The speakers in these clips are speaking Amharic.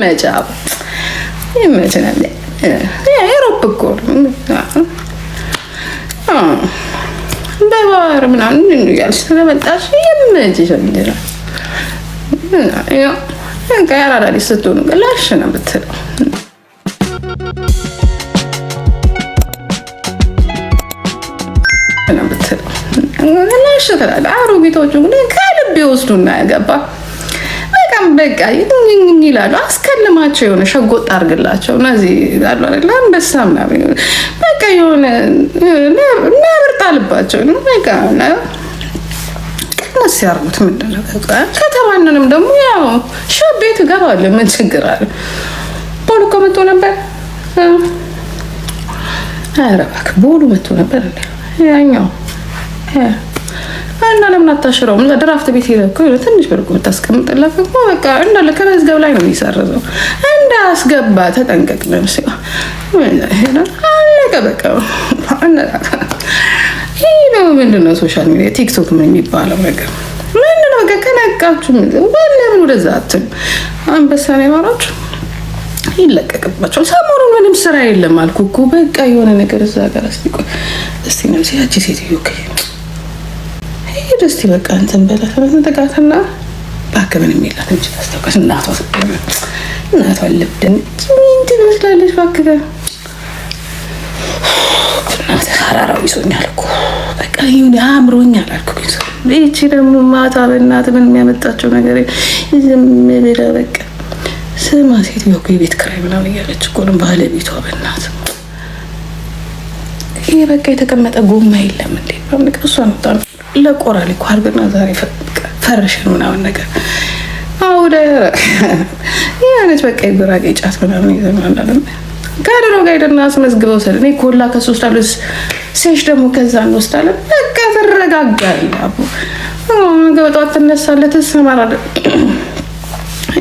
መጫብ ይመችናል። ኤሮፕ እኮ በባህር ምናምን እያልሽ ስለመጣሽ ይመችሻል። ያራዳ ልጅ ስትሆኑ ላሽ ነው የምትለው። ላሽ ትላለህ። አሮጊቶቹ ግን ከልብ ይወስዱና ያገባ በቃ ይላሉ። አስከልማቸው የሆነ ሸጎጥ አድርግላቸው። እነዚህ አሉ አይደል አንበሳ ምናምን በቃ የሆነ ነብር ጣልባቸው። በቃ ቀነስ ያርጉት። ምንድን ነው ከተማንንም ደግሞ ያው ቤት እገባለሁ። ምን ችግር አለ? ቦሉ እኮ መጥቶ ነበር። ኧረ እባክህ ቦሉ መጥቶ ነበር እንዴ ያኛው እና ለምን አታሽረውም? ለድራፍት ቤት ሄደህ እኮ ትንሽ ብር እኮ ብታስቀምጥለት እኮ በቃ እንዳለ ከመዝገብ ላይ ነው የሚሰርዘው። እንዳስገባ ተጠንቀቅ። ለምስ አለቀ በቃ። ይህ ነው ምንድን ነው ሶሻል ሚዲያ ቲክቶክ ምን የሚባለው ነገር ምንድን ነው? ከነቃችሁ ለምን ወደዛ አትል። አንበሳ ነው ያወራችሁ ይለቀቅባቸዋል። ሰሞኑን ምንም ስራ የለም አልኩ እኮ በቃ የሆነ ነገር እዛ ጋር እስቲ ነው ሲያቺ ሴትዮ እስቲ በቃ እንትን በላ ተመተጋተና ባከምን የሚላት እንጂ ታስታውቃሽ እናቷ ልብደን ምን ትመስላለች ባከገ እናት ሐራራው ይሶኛል እኮ በቃ ይሁን አምሮኛል አልኩኝ። እቺ ደግሞ ማታ በእናት ምን የሚያመጣቸው ነገር ዝም ብላ በቃ ስማ ሴትዮ እኮ የቤት ኪራይ ምናምን እያለች እኮ ነው ባለቤቷ በእናት ይሄ በቃ የተቀመጠ ጎማ የለም እንዴ በቃ እሷ ነው ለቆራል እኮ አርገና ዛሬ ፈርሽን ምናምን ነገር አውደ ያነች በቃ ይብራቅ ጫት ምናምን ይዘናል። ጋደሮ ጋይደና አስመዝግበው ሰለ እኔ ኮላ ከሶስት አለስ ሴሽ ደግሞ ከዛ እንወስዳለን። በቃ ተረጋጋል አቡ ገበጣት ተነሳለት ተሰማራለ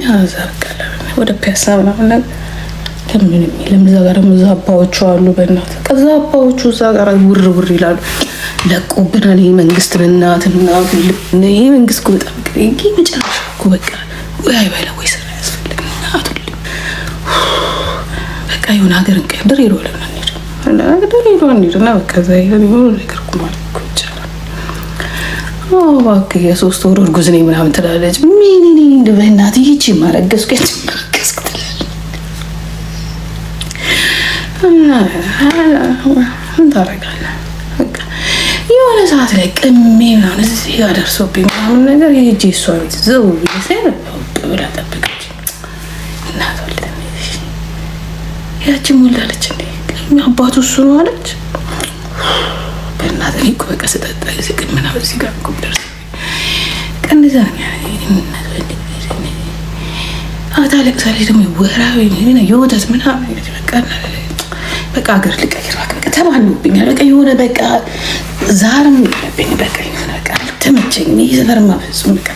ያዛቀለ ወደ ፒያሳ ምናምን ከምን የሚልም እዛ ጋር ደግሞ ዛባዎቹ አሉ። በእናት ከዛባዎቹ እዛ ጋር ውር ይላሉ። ለቆብናል ይሄ መንግስት በእናትና ይሄ መንግስት እኮ በጣም ግሬንኪ መጨረሻ እኮ በቃ ወይ አይበላ ወይ ስራ ያስፈልግ እናቱል በቃ የሆነ ሀገርን ቀንደር ይሮል እና በቃ ዛይ ነው ነገር ኩማል እኮ ይቻላል። እባክህ የሶስት ወር እርጉዝ ነኝ ምናምን ትላለች። ምን እንደ በእናት ይቺ ማረገዝኩ ምን ታረጋለህ? የሆነ ሰዓት ላይ ቅሜ ምናምን እዚህ ጋር ደርሶብኝ ምናምን ነገር የእጄ እሷ ቤት ዘው ብዬ ብላ ጠብቀች። እናቷ ልተነሽ ያቺ ሞላለች እንዴ አባቱ እሱ ነው አለች። በእናትህ እኮ በቃ ስጠጣ ግን ምናምን እዚህ ጋር እኮ ደርሶ ቀንዛ ታለቅሳለች። ደግሞ ወራዊ የወተት ምናምን በቃ ሀገር ልቀይር በቃ ተባሉብኛል። በቃ የሆነ በቃ ዛርም የለብኝ በቃ የሆነ በቃ ተመቸኝ። ይዘፈርማ ፍጹም በቃ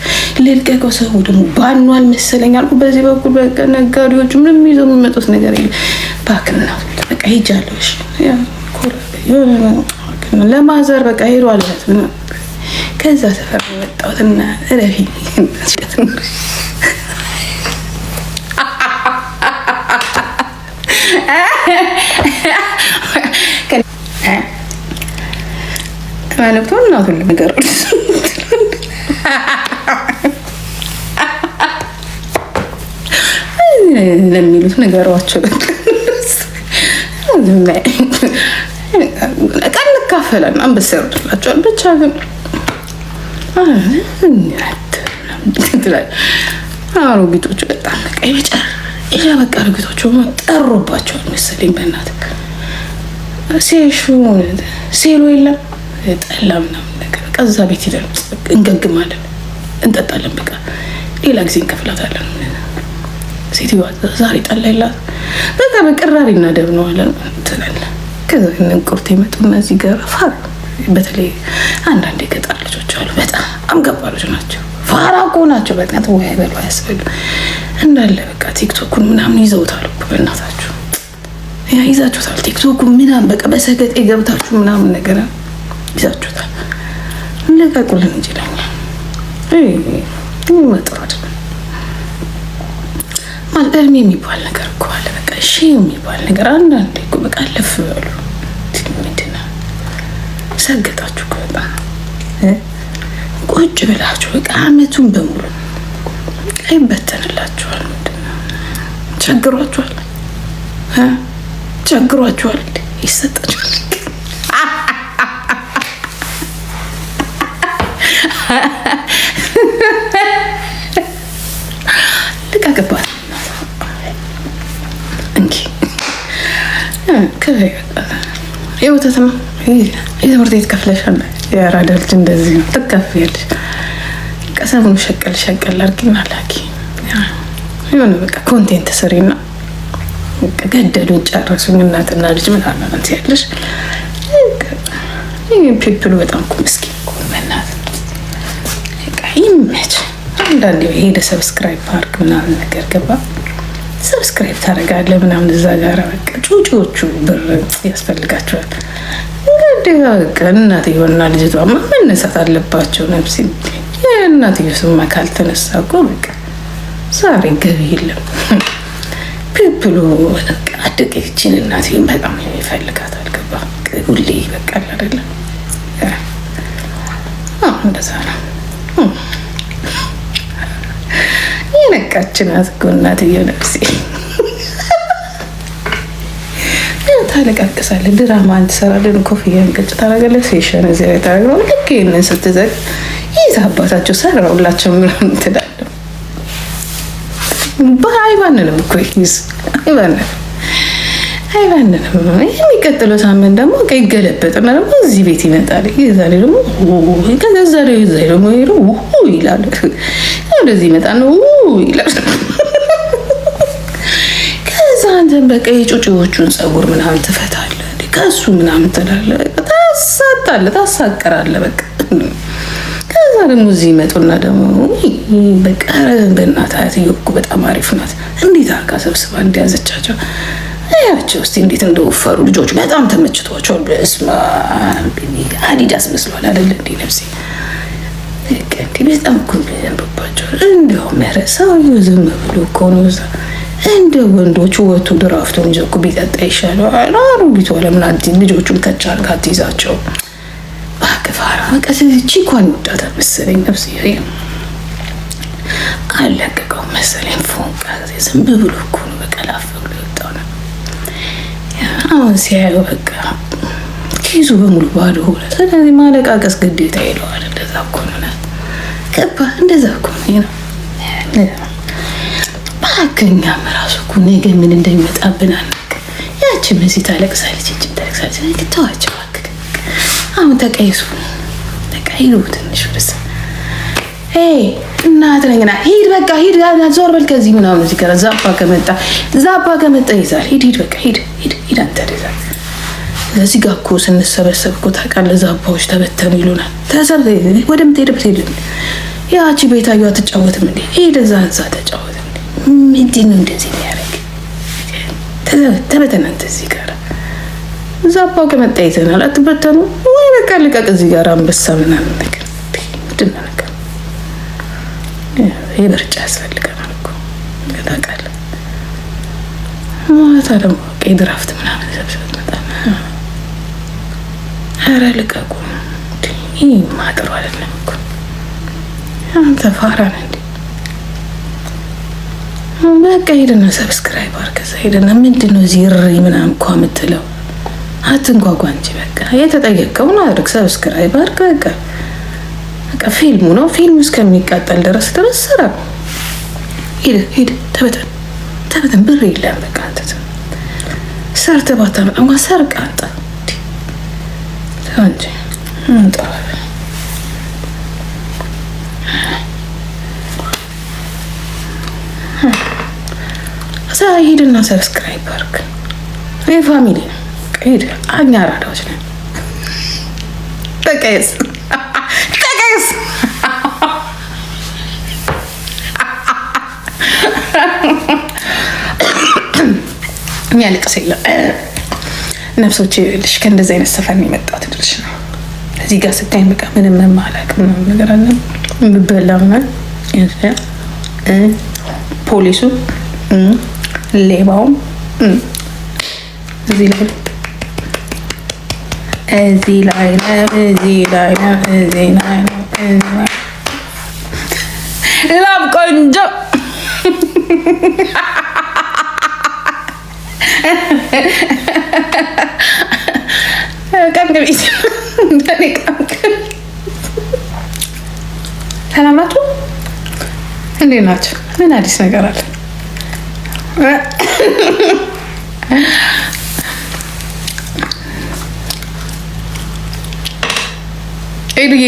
ልልቀቀው። ሰው ደግሞ ባኗል መሰለኝ አልኩ። በዚህ በኩል በቃ ነጋዴዎቹ ምንም ይዘው የሚመጡት ነገር የለም። ባክና በቃ ሄጃለሁ። እሺ ያ ለማዘር በቃ ሄዶ አለት ነው። ከዛ ሰፈር ወጣሁትና ረፊ ማለት ነው እና ሁሉ ነገር ለሚሉት ነገሯቸው ቀን ካፈለን አንበሳ ይወርድላቸዋል። ብቻ ግን አሮጊቶቹ በጣም ቀይ በቃ በቃ አሮጊቶቹ ጠሩባቸዋል መሰለኝ። በእናትህ ሴሎ የለም ጠላ ምናምን ነገር ከዛ ቤት ሄደን እንገግማለን፣ እንጠጣለን። በቃ ሌላ ጊዜ እንከፍላታለን። ሴትዮዋ ዛሬ ጠላ የላት በቃ በቅራሪና ደብ ነው አለ ትላለህ። ከዛ ቁርጥ ይመጡና እዚህ ጋር ፋር በተለይ አንዳንድ የገጠር ልጆች አሉ በጣም ገባሮች ናቸው። ፋራ እኮ ናቸው። በእናትህ ወይ አይበሉ አያስበሉ እንዳለ በቃ ቲክቶኩን ምናምን ይዘውታል እኮ በእናታችሁ ይዛችሁታል። ቲክቶኩን ምናምን በቃ በሰገጤ ገብታችሁ ምናምን ነገር ይዛችሁታል። ለቀቁልን እንጂ ለኛ መጥራት ማለት እድሜ የሚባል ነገር እኮ አለ። በቃ እሺ የሚባል ነገር አንዳንዴ እኮ በቃ አለፍ በሉ። ምንድን ነው ሰገጣችሁ እኮ በጣም ቁጭ ብላችሁ በቃ አመቱን በሙሉ ይበተንላችኋል። ምንድን ነው ቸግሯችኋል? ቸግሯችኋል? ይሰጣችኋል። ልቀቅባት እንኪ የወተት ነው የትምህርት ቤት ከፍለሻል። የአራዳ ልጅ እንደዚህ ነው ትከፍያለሽ። ቀሰሙን ሸቀል ሸቀል አድርጊና ላኪ። የሆነ በቃ ኮንቴንት ስሪና ገደሉኝ ጨረሱኝ እናትና ልጅ ምናምን አንተ ያለሽ ፒፕሉ በጣም እኮ ምስኪን እኮ በእናትህ በቃ ይመች። አንዳንዴ ሄደ ሰብስክራይብ ፓርክ ምናምን ነገር ገባ ሰብስክራይብ ታደርጋለህ ምናምን እዛ ጋር በቃ ጩጮቹ ብር ያስፈልጋቸዋል። እንግዲህ በቃ እናትየውና ልጅቷ መነሳት አለባቸው። ነፍሲ የእናትየው ስማ ካልተነሳ እኮ በቃ ዛሬ ገቢ የለም። ፒፕሉ በቃ አደገችን እናትየውን በጣም ይፈልጋታል። ገባ ሁሌ ይበቃል አይደለም እንደዛ ነው። የነቃችናት እኮ እናትየው ነፍሴ ታለቃቅሳለህ። ድራማን ትሰራለህ፣ ኮፍያን ቀጭ ታደርጋለህ፣ ሴሽን እዚህ ላይ ታደርጋለህ። ልክ ይሄንን ስትዘግ ይህ አባታቸው ሰራውላቸው ምናምን ትላለህ። አይባንንም እኮ ይዝ አይባንንም። የሚቀጥለው ሳምንት ደግሞ ይገለበጥና ደግሞ እዚህ ቤት ይመጣል። ዛሬ ደግሞ ደግሞ ይላል። ወደዚህ ይመጣ ነው ይላል። ከዛ አንተን በቃ የጩጬዎቹን ፀጉር ምናምን ትፈታለህ፣ ከሱ ምናምን ትላለህ፣ ታሳጣለህ፣ ታሳቀራለህ በቃ። ከዛ ደግሞ እዚህ ይመጡና ደግሞ በቃ በእናትህ አያትየው እኮ በጣም አሪፍ ናት፣ እንዴት አርጋ ሰብስባ እንዲያዘቻቸው ያቸው እስቲ እንዴት እንደወፈሩ ልጆች በጣም ተመችቷቸዋል። በስማ አዲዳስ መስሏል አይደል እንዴ ነፍሴ በጣም እኮ ያንበባቸው። እንደውም መረሳው ዝም ብሎ እኮ ነው እዛ እንደ ወንዶቹ ወጡ ድራፍቱን ይዘው እኮ ቢጠጣ ይሻለዋል። አሮጊቷ ለምን ልጆቹን ከቻልክ አትይዛቸው? አከፋራ ቺኳን ይወዳታል መሰለኝ ነፍሴ አለቀቀው መሰለኝ። ፎንቃ ዝም ብሎ እኮ ነው በቃ ላፍ ብሎ የወጣው ነው። አሁን ሲያየው በቃ ኪሱ በሙሉ ባዶ ሆነ። ስለዚህ ማለቃቀስ ግዴታ ይለዋል። እንደዛ እኮ ነው ገባ። እንደዛ እኮ ነው ባከኛም ራሱ እኮ ነገ ምን እንደሚመጣብን አናውቅም። ያቺም እዚህ ታለቅሳለች፣ እቺም ታለቅሳለች። ተዋቸው እባክህ። አሁን ተቀይሱ ተቀይሩ ትንሽ ወደዛ እናት ነኝና ሂድ በቃ ሂድ፣ ዞር በል ከዚህ ምናምን። እዚህ ጋር ዛባ ከመጣ ይዛል። ሂድ በቃ ሂድ አንተ ደዛ። እዚህ ጋር እኮ ስንሰበሰብ እኮ ታውቃለህ ዛባዎች ተበተኑ ይሉናል። ወደምትሄድበት ሄድ። ያቺ ቤታየዋ አትጫወትም እንዴ? ሄድ እዛ ተጫወት። ምንድን ነው እንደዚህ የሚያደርግ? ተበተን አንተ እዚህ ጋር ዛባው ከመጣ ይዘናል። አትበተኑ ወይ በቃ ልቀቅ። እዚህ ጋር አንበሳ ምናምን ነገር ምንድን ነው ነገር ይሄ ምርጫ ያስፈልገናል እኮ ታውቃለህ። ማታ ደግሞ ቀይ ድራፍት ምናምን ሰብስበን መጣና ኧረ ልቀቁ። ይሄ ማጥሩ አይደለም እኮ አንተ ፋራ ነህ እንዴ? በቃ ሄደና ሰብስክራይብ አድርግ። ከዛ ሄደና ምንድን ነው እዚህ እሪ ምናምን እኮ የምትለው? አትንጓጓ እንጂ በቃ የተጠየቀውን አድርግ። ሰብስክራይብ አድርግ በቃ ፊልሙ ነው። ፊልሙ እስከሚቃጠል ድረስ ስራ። ሂድ ተበተን ብር የለም በቃ አንተ ሰርተህ ባታመጣ እንኳን ሰርቅ አንተ እንጂ ሂድና ሰብስክራይብ አድርግ። ፋሚሊ ነው ሂድ። እኛ አራዳዎች ነን። ተቀየስ የሚያለቅስ የለም። ነፍሶች ልሽ ከእንደዚህ አይነት ሰፈር ነው የመጣሁት ልሽ ነው። እዚህ ጋር ስታይም በቃ ምንም መማላቅ ምናምን ነገር አለ። የምበላ ፖሊሱ ሌባውም እዚህ ላይ እዚህ ላይ ነው፣ እዚህ ላይ ነው፣ እዚህ ላይ ነው፣ እዚህ ላይ ላም ቆንጆ ቀምቅቤት ሰላም ናችሁ? እንዴት ናችሁ? ምን አዲስ ነገር አለ? ኤዱዬ